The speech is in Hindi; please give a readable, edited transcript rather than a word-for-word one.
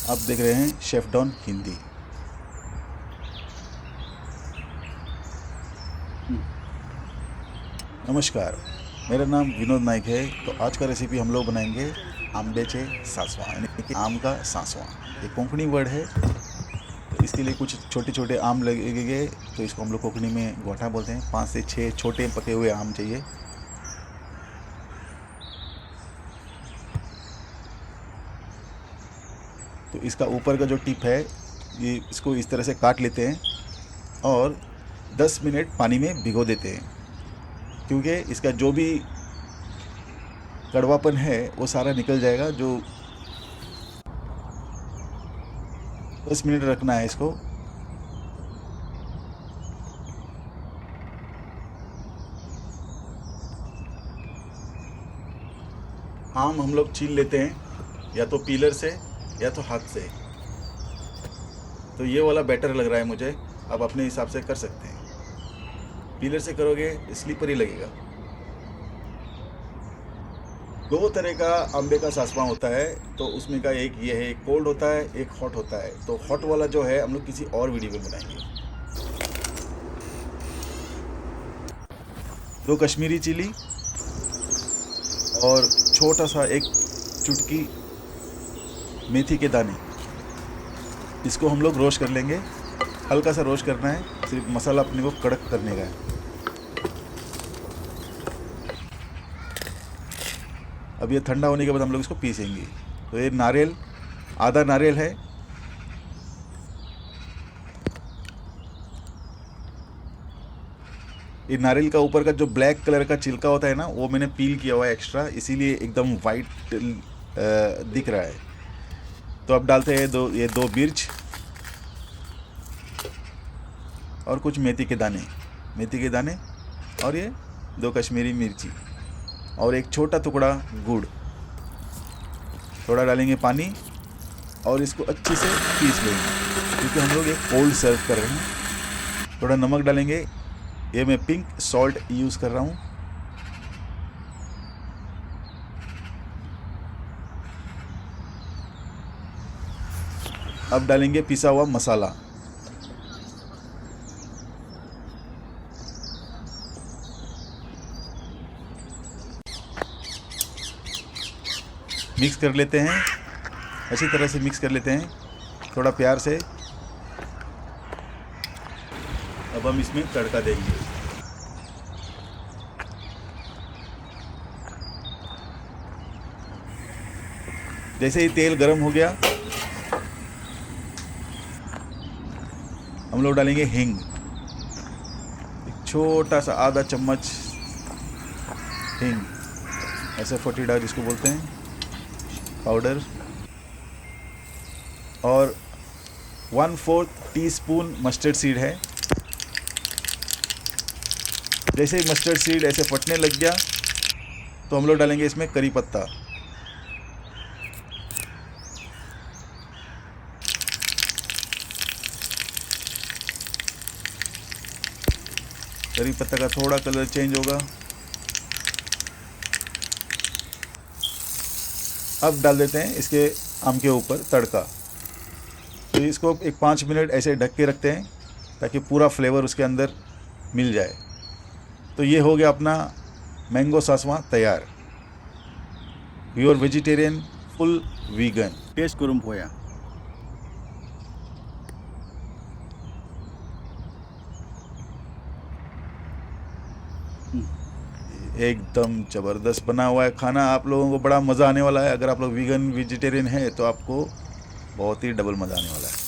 आप देख रहे हैं शेफ डॉन हिंदी। नमस्कार, मेरा नाम विनोद नाइक है। तो आज का रेसिपी हम लोग बनाएंगे आंब्याचे सासवा, यानी कि आम का सासवा। ये कोंकणी वर्ड है। तो इसके लिए कुछ छोटे छोटे आम लगेंगे, तो इसको हम लोग कोंकणी में गोठा बोलते हैं। 5 से 6 छोटे पके हुए आम चाहिए। तो इसका ऊपर का जो टिप है, ये इसको इस तरह से काट लेते हैं और 10 मिनट पानी में भिगो देते हैं, क्योंकि इसका जो भी कड़वापन है वो सारा निकल जाएगा। जो 10 मिनट रखना है इसको। आम हम लोग छील लेते हैं, या तो पीलर से या तो हाथ से। तो ये वाला बेटर लग रहा है मुझे, आप अपने हिसाब से कर सकते हैं। पीलर से करोगे स्लिपर ही लगेगा। 2 तरह का आंबे का सासवा होता है, तो उसमें का एक ये है, एक कोल्ड होता है, एक हॉट होता है। तो हॉट वाला जो है हम लोग किसी और वीडियो में बनाएंगे। 2 कश्मीरी चिली और छोटा सा एक चुटकी मेथी के दाने, इसको हम लोग रोस्ट कर लेंगे। हल्का सा रोस्ट करना है, सिर्फ मसाला अपने को कड़क करने का है। अब ये ठंडा होने के बाद हम लोग इसको पीसेंगे। तो ये नारियल, आधा नारियल है। ये नारियल का ऊपर का जो ब्लैक कलर का छिलका होता है ना, वो मैंने पील किया हुआ है एक्स्ट्रा, इसीलिए एकदम वाइट दिख रहा है। तो अब डालते हैं ये 2 मिर्च और कुछ मेथी के दाने और ये 2 कश्मीरी मिर्ची और एक छोटा टुकड़ा गुड़। थोड़ा डालेंगे पानी और इसको अच्छे से पीस लेंगे, क्योंकि हम लोग एक कोल्ड सर्व कर रहे हैं। थोड़ा नमक डालेंगे, ये मैं पिंक सॉल्ट यूज़ कर रहा हूँ। अब डालेंगे पिसा हुआ मसाला। मिक्स कर लेते हैं, अच्छी तरह से मिक्स कर लेते हैं, थोड़ा प्यार से। अब हम इसमें तड़का देंगे। जैसे ही तेल गरम हो गया, हम लोग डालेंगे हींग, एक छोटा सा आधा चम्मच हींग, ऐसे फोटिडा जिसको बोलते हैं, पाउडर। और 1/4 टीस्पून मस्टर्ड सीड है। जैसे ही मस्टर्ड सीड ऐसे फटने लग गया, तो हम लोग डालेंगे इसमें करी पत्ता। करी पत्ता का थोड़ा कलर चेंज होगा। अब डाल देते हैं इसके आम के ऊपर तड़का। तो इसको एक 5 मिनट ऐसे ढक के रखते हैं, ताकि पूरा फ्लेवर उसके अंदर मिल जाए। तो ये हो गया अपना मैंगो सासवा तैयार। Pure vegetarian, full vegan. Taste करून पोया। एकदम ज़बरदस्त बना हुआ है खाना। आप लोगों को बड़ा मज़ा आने वाला है। अगर आप लोग वीगन वेजिटेरियन हैं तो आपको बहुत ही डबल मज़ा आने वाला है।